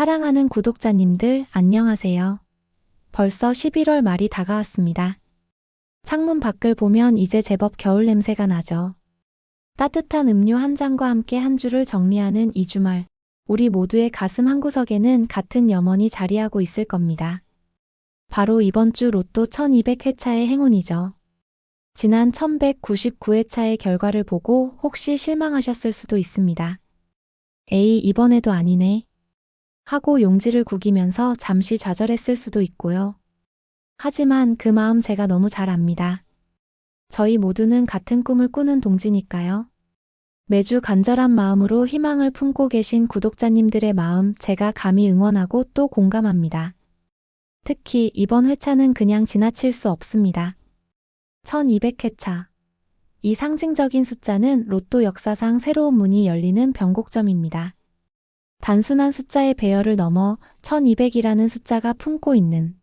사랑하는 구독자님들, 안녕하세요. 벌써 11월 말이 다가왔습니다. 창문 밖을 보면 이제 제법 겨울 냄새가 나죠. 따뜻한 음료 한 잔과 함께 한 주를 정리하는 이 주말, 우리 모두의 가슴 한구석에는 같은 염원이 자리하고 있을 겁니다. 바로 이번 주 로또 1200회차의 행운이죠. 지난 1199회차의 결과를 보고 혹시 실망하셨을 수도 있습니다. 에이, 이번에도 아니네 하고 용지를 구기면서 잠시 좌절했을 수도 있고요. 하지만 그 마음 제가 너무 잘 압니다. 저희 모두는 같은 꿈을 꾸는 동지니까요. 매주 간절한 마음으로 희망을 품고 계신 구독자님들의 마음 제가 감히 응원하고 또 공감합니다. 특히 이번 회차는 그냥 지나칠 수 없습니다. 1200회차. 이 상징적인 숫자는 로또 역사상 새로운 문이 열리는 변곡점입니다. 단순한 숫자의 배열을 넘어 1200이라는 숫자가 품고 있는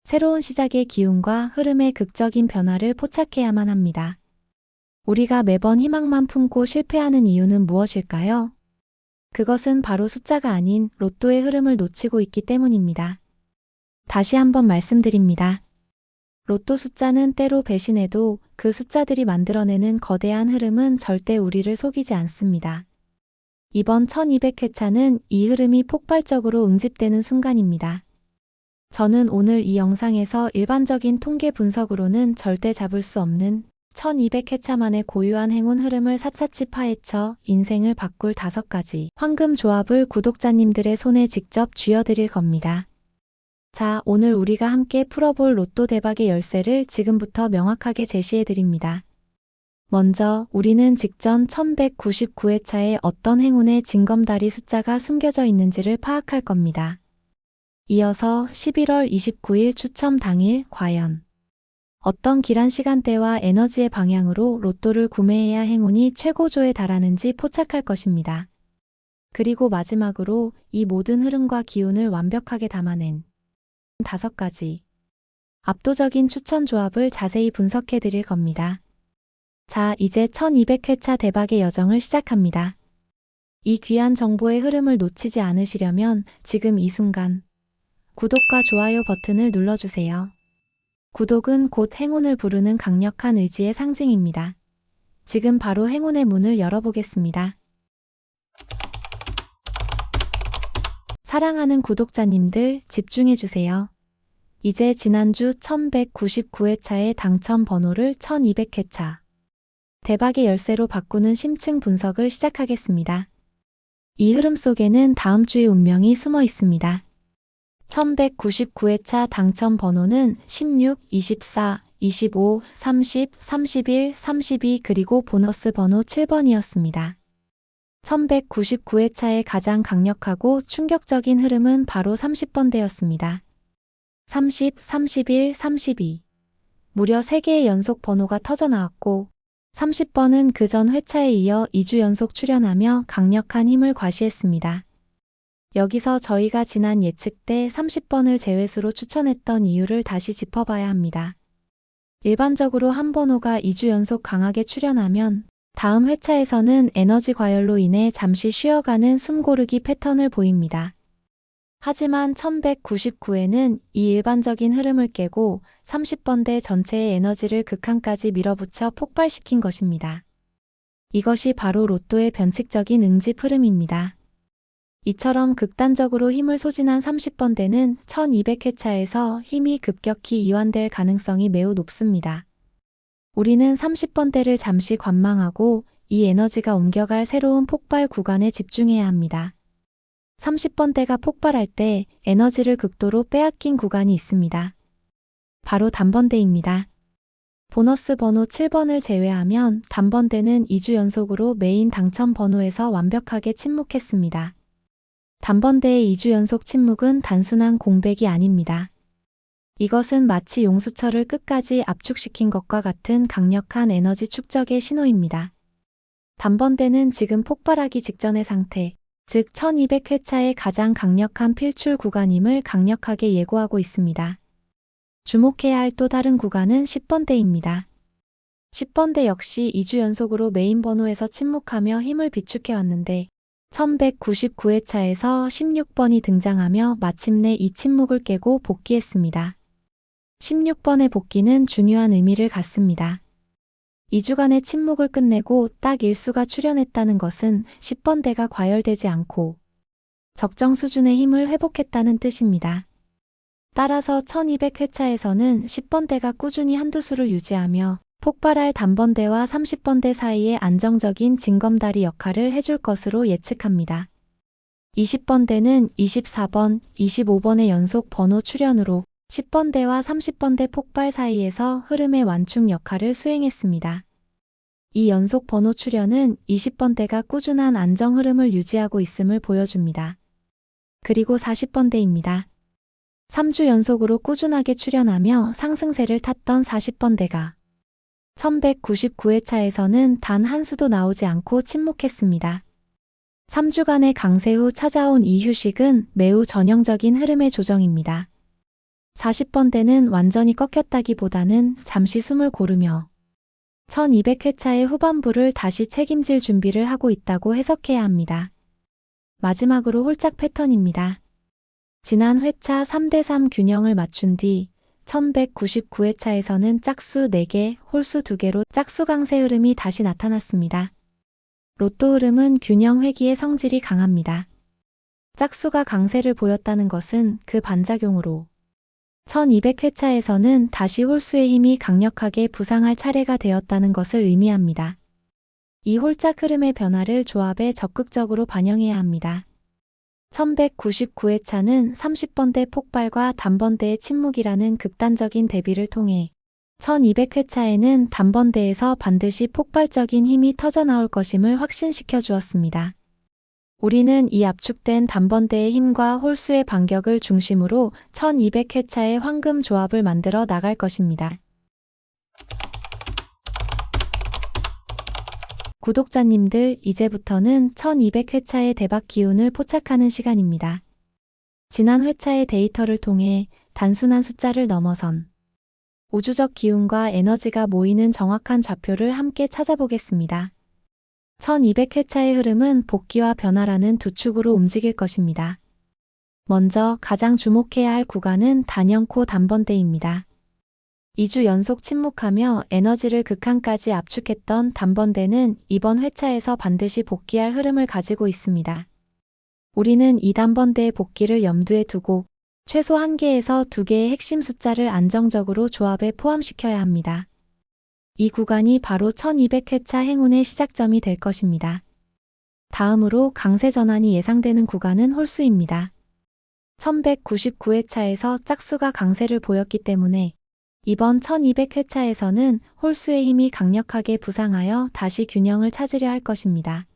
새로운 시작의 기운과 흐름의 극적인 변화를 포착해야만 합니다. 우리가 매번 희망만 품고 실패하는 이유는 무엇일까요? 그것은 바로 숫자가 아닌 로또의 흐름을 놓치고 있기 때문입니다. 다시 한번 말씀드립니다. 로또 숫자는 때로 배신해도 그 숫자들이 만들어내는 거대한 흐름은 절대 우리를 속이지 않습니다. 이번 1200회차는 이 흐름이 폭발적으로 응집되는 순간입니다. 저는 오늘 이 영상에서 일반적인 통계 분석으로는 절대 잡을 수 없는 1200회차만의 고유한 행운 흐름을 샅샅이 파헤쳐 인생을 바꿀 5가지 황금 조합을 구독자님들의 손에 직접 쥐어드릴 겁니다. 자, 오늘 우리가 함께 풀어볼 로또 대박의 열쇠를 지금부터 명확하게 제시해드립니다. 먼저 우리는 직전 1199회차에 어떤 행운의 징검다리 숫자가 숨겨져 있는지를 파악할 겁니다. 이어서 11월 29일 추첨 당일 과연 어떤 기란 시간대와 에너지의 방향으로 로또를 구매해야 행운이 최고조에 달하는지 포착할 것입니다. 그리고 마지막으로 이 모든 흐름과 기운을 완벽하게 담아낸 5가지 압도적인 추천 조합을 자세히 분석해 드릴 겁니다. 자, 이제 1200회차 대박의 여정을 시작합니다. 이 귀한 정보의 흐름을 놓치지 않으시려면 지금 이 순간 구독과 좋아요 버튼을 눌러주세요. 구독은 곧 행운을 부르는 강력한 의지의 상징입니다. 지금 바로 행운의 문을 열어보겠습니다. 사랑하는 구독자님들, 집중해주세요. 이제 지난주 1199회차의 당첨 번호를 1200회차 대박의 열쇠로 바꾸는 심층 분석을 시작하겠습니다. 이 흐름 속에는 다음 주의 운명이 숨어 있습니다. 1199회차 당첨 번호는 16, 24, 25, 30, 31, 32 그리고 보너스 번호 7번이었습니다. 1199회차의 가장 강력하고 충격적인 흐름은 바로 30번대였습니다. 30, 31, 32. 무려 3개의 연속 번호가 터져나왔고 30번은 그 전 회차에 이어 2주 연속 출연하며 강력한 힘을 과시했습니다. 여기서 저희가 지난 예측 때 30번을 제외수로 추천했던 이유를 다시 짚어봐야 합니다. 일반적으로 한 번호가 2주 연속 강하게 출연하면 다음 회차에서는 에너지 과열로 인해 잠시 쉬어가는 숨고르기 패턴을 보입니다. 하지만 1199에는 이 일반적인 흐름을 깨고 30번대 전체의 에너지를 극한까지 밀어붙여 폭발시킨 것입니다. 이것이 바로 로또의 변칙적인 응집 흐름입니다. 이처럼 극단적으로 힘을 소진한 30번대는 1200회차에서 힘이 급격히 이완될 가능성이 매우 높습니다. 우리는 30번대를 잠시 관망하고 이 에너지가 옮겨갈 새로운 폭발 구간에 집중해야 합니다. 30번대가 폭발할 때 에너지를 극도로 빼앗긴 구간이 있습니다. 바로 단번대입니다. 보너스 번호 7번을 제외하면 단번대는 2주 연속으로 메인 당첨 번호에서 완벽하게 침묵했습니다. 단번대의 2주 연속 침묵은 단순한 공백이 아닙니다. 이것은 마치 용수철을 끝까지 압축시킨 것과 같은 강력한 에너지 축적의 신호입니다. 단번대는 지금 폭발하기 직전의 상태, 즉 1200회차의 가장 강력한 필출 구간임을 강력하게 예고하고 있습니다. 주목해야 할 또 다른 구간은 10번대입니다. 10번대 역시 2주 연속으로 메인 번호에서 침묵하며 힘을 비축해왔는데 1199회차에서 16번이 등장하며 마침내 이 침묵을 깨고 복귀했습니다. 16번의 복귀는 중요한 의미를 갖습니다. 2주간의 침묵을 끝내고 딱 일수가 출연했다는 것은 10번대가 과열되지 않고 적정 수준의 힘을 회복했다는 뜻입니다. 따라서 1200회차에서는 10번대가 꾸준히 한두 수를 유지하며 폭발할 단번대와 30번대 사이에 안정적인 징검다리 역할을 해줄 것으로 예측합니다. 20번대는 24번, 25번의 연속 번호 출현으로 10번대와 30번대 폭발 사이에서 흐름의 완충 역할을 수행했습니다. 이 연속 번호 출현은 20번대가 꾸준한 안정 흐름을 유지하고 있음을 보여줍니다. 그리고 40번대입니다. 3주 연속으로 꾸준하게 출현하며 상승세를 탔던 40번대가 1199회차에서는 단 한 수도 나오지 않고 침묵했습니다. 3주간의 강세 후 찾아온 이 휴식은 매우 전형적인 흐름의 조정입니다. 40번대는 완전히 꺾였다기보다는 잠시 숨을 고르며 1200회차의 후반부를 다시 책임질 준비를 하고 있다고 해석해야 합니다. 마지막으로 홀짝 패턴입니다. 지난 회차 3대3 균형을 맞춘 뒤 1199회차에서는 짝수 4개, 홀수 2개로 짝수 강세 흐름이 다시 나타났습니다. 로또 흐름은 균형 회귀의 성질이 강합니다. 짝수가 강세를 보였다는 것은 그 반작용으로 1200회차에서는 다시 홀수의 힘이 강력하게 부상할 차례가 되었다는 것을 의미합니다. 이 홀짝 흐름의 변화를 조합에 적극적으로 반영해야 합니다. 1199회차는 30번대 폭발과 단번대의 침묵이라는 극단적인 대비를 통해 1200회차에는 단번대에서 반드시 폭발적인 힘이 터져나올 것임을 확신시켜 주었습니다. 우리는 이 압축된 단번대의 힘과 홀수의 반격을 중심으로 1200회차의 황금 조합을 만들어 나갈 것입니다. 구독자님들, 이제부터는 1200회차의 대박 기운을 포착하는 시간입니다. 지난 회차의 데이터를 통해 단순한 숫자를 넘어선 우주적 기운과 에너지가 모이는 정확한 좌표를 함께 찾아보겠습니다. 1200회차의 흐름은 복귀와 변화라는 두 축으로 움직일 것입니다. 먼저 가장 주목해야 할 구간은 단연코 단번대입니다. 2주 연속 침묵하며 에너지를 극한까지 압축했던 단번대는 이번 회차에서 반드시 복귀할 흐름을 가지고 있습니다. 우리는 이 단번대의 복귀를 염두에 두고 최소 1개에서 2개의 핵심 숫자를 안정적으로 조합에 포함시켜야 합니다. 이 구간이 바로 1200회차 행운의 시작점이 될 것입니다. 다음으로 강세 전환이 예상되는 구간은 홀수입니다. 1199회차에서 짝수가 강세를 보였기 때문에 이번 1200회차에서는 홀수의 힘이 강력하게 부상하여 다시 균형을 찾으려 할 것입니다.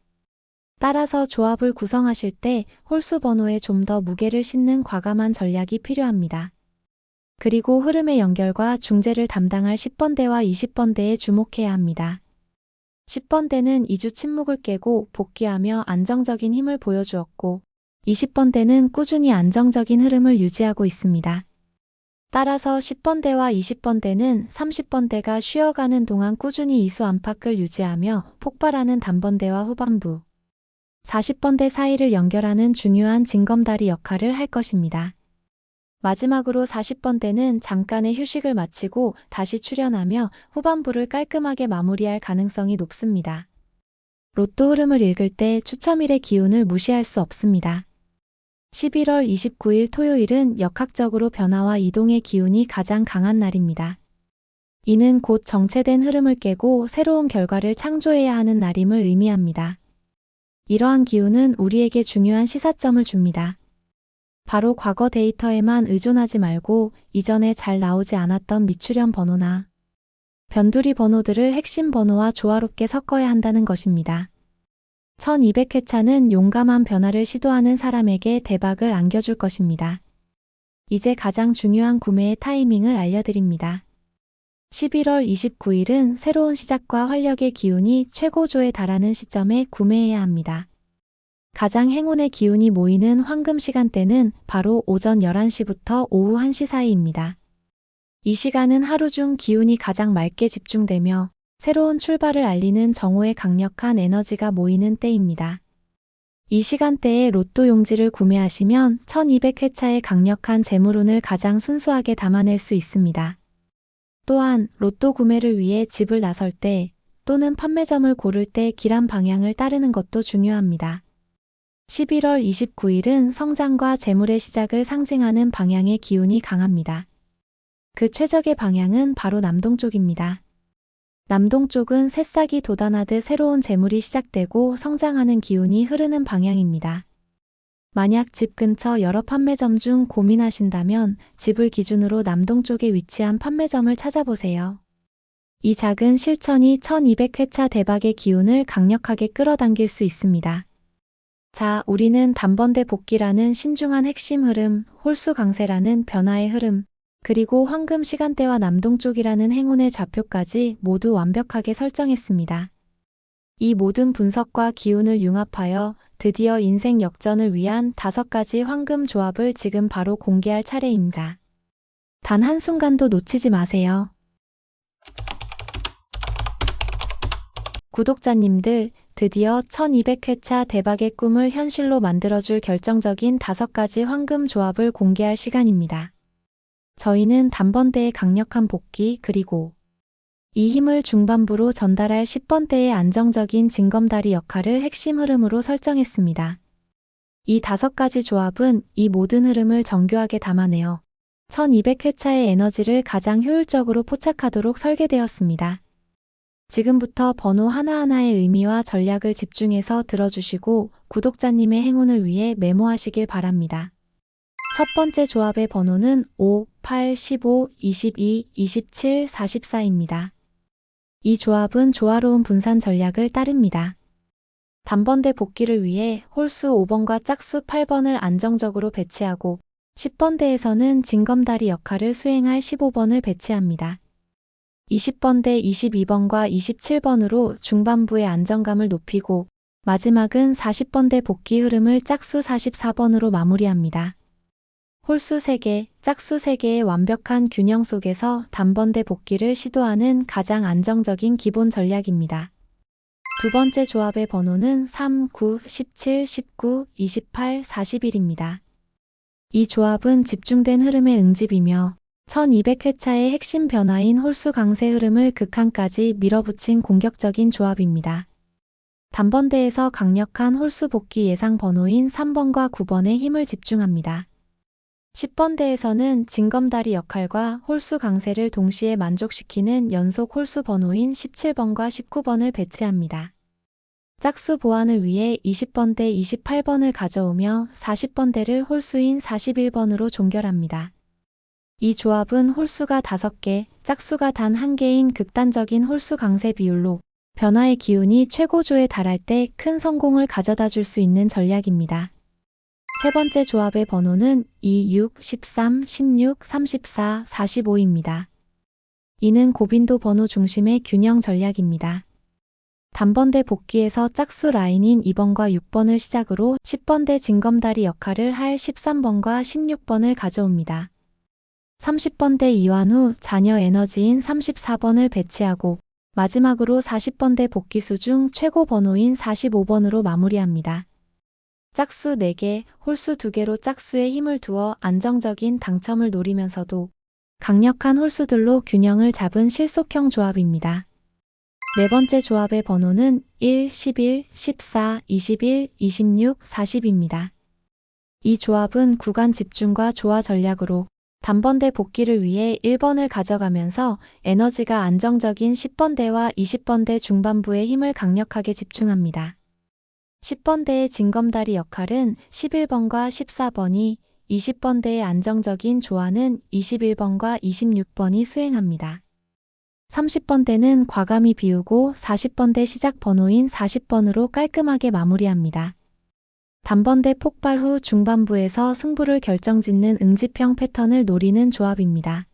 따라서 조합을 구성하실 때 홀수 번호에 좀 더 무게를 싣는 과감한 전략이 필요합니다. 그리고 흐름의 연결과 중재를 담당할 10번대와 20번대에 주목해야 합니다. 10번대는 2주 침묵을 깨고 복귀하며 안정적인 힘을 보여주었고 20번대는 꾸준히 안정적인 흐름을 유지하고 있습니다. 따라서 10번대와 20번대는 30번대가 쉬어가는 동안 꾸준히 이수 안팎을 유지하며 폭발하는 단번대와 후반부 40번대 사이를 연결하는 중요한 징검다리 역할을 할 것입니다. 마지막으로 40번대는 잠깐의 휴식을 마치고 다시 출현하며 후반부를 깔끔하게 마무리할 가능성이 높습니다. 로또 흐름을 읽을 때 추첨일의 기운을 무시할 수 없습니다. 11월 29일 토요일은 역학적으로 변화와 이동의 기운이 가장 강한 날입니다. 이는 곧 정체된 흐름을 깨고 새로운 결과를 창조해야 하는 날임을 의미합니다. 이러한 기운은 우리에게 중요한 시사점을 줍니다. 바로 과거 데이터에만 의존하지 말고 이전에 잘 나오지 않았던 미출현 번호나 변두리 번호들을 핵심 번호와 조화롭게 섞어야 한다는 것입니다. 1200회차는 용감한 변화를 시도하는 사람에게 대박을 안겨줄 것입니다. 이제 가장 중요한 구매의 타이밍을 알려드립니다. 11월 29일은 새로운 시작과 활력의 기운이 최고조에 달하는 시점에 구매해야 합니다. 가장 행운의 기운이 모이는 황금 시간대는 바로 오전 11시부터 오후 1시 사이입니다. 이 시간은 하루 중 기운이 가장 맑게 집중되며 새로운 출발을 알리는 정오의 강력한 에너지가 모이는 때입니다. 이 시간대에 로또 용지를 구매하시면 1200회차의 강력한 재물운을 가장 순수하게 담아낼 수 있습니다. 또한 로또 구매를 위해 집을 나설 때 또는 판매점을 고를 때 길한 방향을 따르는 것도 중요합니다. 11월 29일은 성장과 재물의 시작을 상징하는 방향의 기운이 강합니다. 그 최적의 방향은 바로 남동쪽입니다. 남동쪽은 새싹이 돋아나듯 새로운 재물이 시작되고 성장하는 기운이 흐르는 방향입니다. 만약 집 근처 여러 판매점 중 고민하신다면 집을 기준으로 남동쪽에 위치한 판매점을 찾아보세요. 이 작은 실천이 1200회차 대박의 기운을 강력하게 끌어당길 수 있습니다. 자, 우리는 단번대 복귀라는 신중한 핵심 흐름, 홀수 강세라는 변화의 흐름, 그리고 황금 시간대와 남동쪽이라는 행운의 좌표까지 모두 완벽하게 설정했습니다. 이 모든 분석과 기운을 융합하여 드디어 인생 역전을 위한 5가지 황금 조합을 지금 바로 공개할 차례입니다. 단 한순간도 놓치지 마세요. 구독자님들, 드디어 1200회차 대박의 꿈을 현실로 만들어줄 결정적인 5가지 황금 조합을 공개할 시간입니다. 저희는 단번대의 강력한 복귀 그리고 이 힘을 중반부로 전달할 10번대의 안정적인 징검다리 역할을 핵심 흐름으로 설정했습니다. 이 5가지 조합은 이 모든 흐름을 정교하게 담아내어 1200회차의 에너지를 가장 효율적으로 포착하도록 설계되었습니다. 지금부터 번호 하나하나의 의미와 전략을 집중해서 들어주시고 구독자님의 행운을 위해 메모하시길 바랍니다. 첫 번째 조합의 번호는 5, 8, 15, 22, 27, 44입니다. 이 조합은 조화로운 분산 전략을 따릅니다. 단번대 복귀를 위해 홀수 5번과 짝수 8번을 안정적으로 배치하고 10번대에서는 징검다리 역할을 수행할 15번을 배치합니다. 20번대 22번과 27번으로 중반부의 안정감을 높이고 마지막은 40번대 복귀 흐름을 짝수 44번으로 마무리합니다. 홀수 3개, 짝수 3개의 완벽한 균형 속에서 단번대 복귀를 시도하는 가장 안정적인 기본 전략입니다. 두 번째 조합의 번호는 3, 9, 17, 19, 28, 41입니다. 이 조합은 집중된 흐름의 응집이며 1200회차의 핵심 변화인 홀수 강세 흐름을 극한까지 밀어붙인 공격적인 조합입니다. 단번대에서 강력한 홀수 복귀 예상 번호인 3번과 9번에 힘을 집중합니다. 10번대에서는 징검다리 역할과 홀수 강세를 동시에 만족시키는 연속 홀수 번호인 17번과 19번을 배치합니다. 짝수 보완을 위해 20번대 28번을 가져오며 40번대를 홀수인 41번으로 종결합니다. 이 조합은 홀수가 5개, 짝수가 단 1개인 극단적인 홀수 강세 비율로 변화의 기운이 최고조에 달할 때 큰 성공을 가져다 줄 수 있는 전략입니다. 세 번째 조합의 번호는 2, 6, 13, 16, 34, 45입니다. 이는 고빈도 번호 중심의 균형 전략입니다. 단번대 복귀에서 짝수 라인인 2번과 6번을 시작으로 10번대 징검다리 역할을 할 13번과 16번을 가져옵니다. 30번대 이완 후 잔여 에너지인 34번을 배치하고 마지막으로 40번대 복귀수 중 최고 번호인 45번으로 마무리합니다. 짝수 4개, 홀수 2개로 짝수에 힘을 두어 안정적인 당첨을 노리면서도 강력한 홀수들로 균형을 잡은 실속형 조합입니다. 네 번째 조합의 번호는 1, 11, 14, 21, 26, 40입니다. 이 조합은 구간 집중과 조화 전략으로 단번대 복귀를 위해 1번을 가져가면서 에너지가 안정적인 10번대와 20번대 중반부의 힘을 강력하게 집중합니다. 10번대의 징검다리 역할은 11번과 14번이, 20번대의 안정적인 조화는 21번과 26번이 수행합니다. 30번대는 과감히 비우고 40번대 시작 번호인 40번으로 깔끔하게 마무리합니다. 단번대 폭발 후 중반부에서 승부를 결정짓는 응집형 패턴을 노리는 조합입니다.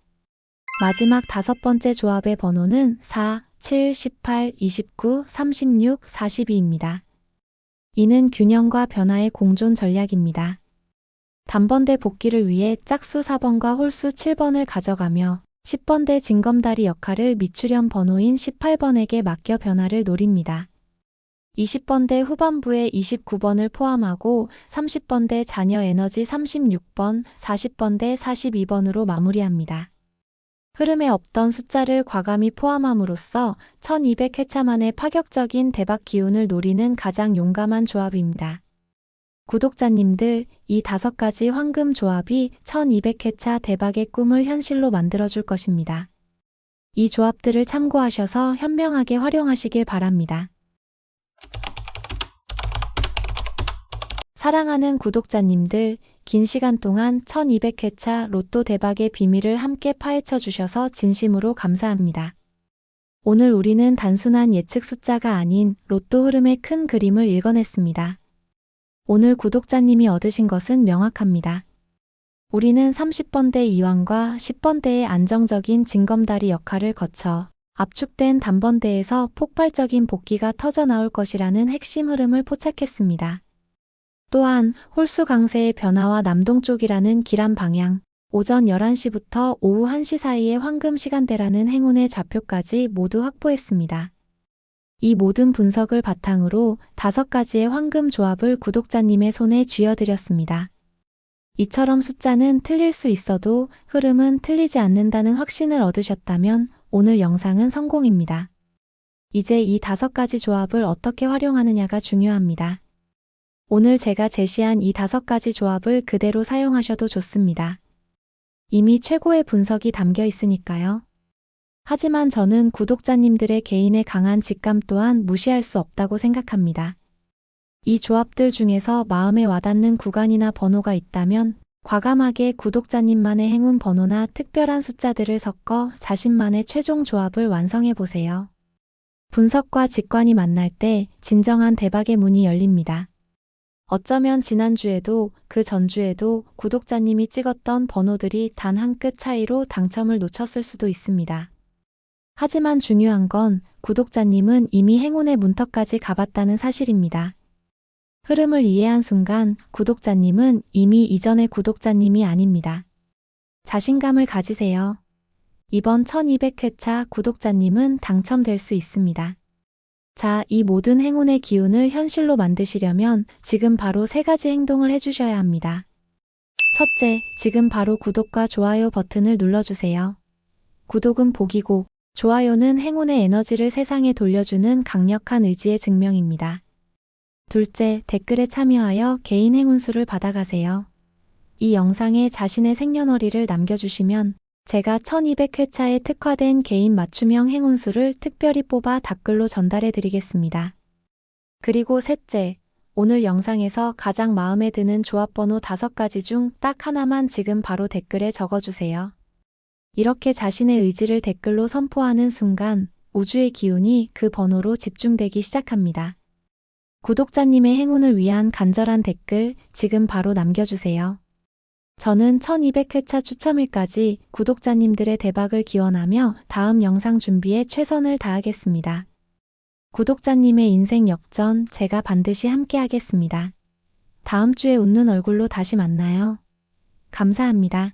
마지막 5번째 조합의 번호는 4, 7, 18, 29, 36, 42입니다. 이는 균형과 변화의 공존 전략입니다. 단번대 복귀를 위해 짝수 4번과 홀수 7번을 가져가며 10번대 징검다리 역할을 미추련 번호인 18번에게 맡겨 변화를 노립니다. 20번대 후반부에 29번을 포함하고 30번대 자녀 에너지 36번, 40번대 42번으로 마무리합니다. 흐름에 없던 숫자를 과감히 포함함으로써 1200회차 만에 파격적인 대박 기운을 노리는 가장 용감한 조합입니다. 구독자님들, 이 5가지 황금 조합이 1200회차 대박의 꿈을 현실로 만들어줄 것입니다. 이 조합들을 참고하셔서 현명하게 활용하시길 바랍니다. 사랑하는 구독자님들, 긴 시간 동안 1200회차 로또 대박의 비밀을 함께 파헤쳐 주셔서 진심으로 감사합니다. 오늘 우리는 단순한 예측 숫자가 아닌 로또 흐름의 큰 그림을 읽어냈습니다. 오늘 구독자님이 얻으신 것은 명확합니다. 우리는 30번대 이왕과 10번대의 안정적인 징검다리 역할을 거쳐 압축된 단번대에서 폭발적인 복귀가 터져나올 것이라는 핵심 흐름을 포착했습니다. 또한 홀수 강세의 변화와 남동쪽이라는 길한 방향, 오전 11시부터 오후 1시 사이의 황금 시간대라는 행운의 좌표까지 모두 확보했습니다. 이 모든 분석을 바탕으로 5가지의 황금 조합을 구독자님의 손에 쥐어드렸습니다. 이처럼 숫자는 틀릴 수 있어도 흐름은 틀리지 않는다는 확신을 얻으셨다면 오늘 영상은 성공입니다. 이제 이 5가지 조합을 어떻게 활용하느냐가 중요합니다. 오늘 제가 제시한 이 5가지 조합을 그대로 사용하셔도 좋습니다. 이미 최고의 분석이 담겨 있으니까요. 하지만 저는 구독자님들의 개인의 강한 직감 또한 무시할 수 없다고 생각합니다. 이 조합들 중에서 마음에 와닿는 구간이나 번호가 있다면 과감하게 구독자님만의 행운 번호나 특별한 숫자들을 섞어 자신만의 최종 조합을 완성해 보세요. 분석과 직관이 만날 때 진정한 대박의 문이 열립니다. 어쩌면 지난주에도 그 전주에도 구독자님이 찍었던 번호들이 단 한 끗 차이로 당첨을 놓쳤을 수도 있습니다. 하지만 중요한 건 구독자님은 이미 행운의 문턱까지 가봤다는 사실입니다. 흐름을 이해한 순간 구독자님은 이미 이전의 구독자님이 아닙니다. 자신감을 가지세요. 이번 1200회차 구독자님은 당첨될 수 있습니다. 자, 이 모든 행운의 기운을 현실로 만드시려면 지금 바로 3가지 행동을 해주셔야 합니다. 첫째, 지금 바로 구독과 좋아요 버튼을 눌러주세요. 구독은 복이고 좋아요는 행운의 에너지를 세상에 돌려주는 강력한 의지의 증명입니다. 둘째, 댓글에 참여하여 개인 행운수를 받아가세요. 이 영상에 자신의 생년월일을 남겨주시면 제가 1200회차에 특화된 개인 맞춤형 행운수를 특별히 뽑아 댓글로 전달해 드리겠습니다. 그리고 셋째, 오늘 영상에서 가장 마음에 드는 조합번호 5가지 중 딱 하나만 지금 바로 댓글에 적어주세요. 이렇게 자신의 의지를 댓글로 선포하는 순간 우주의 기운이 그 번호로 집중되기 시작합니다. 구독자님의 행운을 위한 간절한 댓글 지금 바로 남겨주세요. 저는 1200회차 추첨일까지 구독자님들의 대박을 기원하며 다음 영상 준비에 최선을 다하겠습니다. 구독자님의 인생 역전 제가 반드시 함께 하겠습니다. 다음 주에 웃는 얼굴로 다시 만나요. 감사합니다.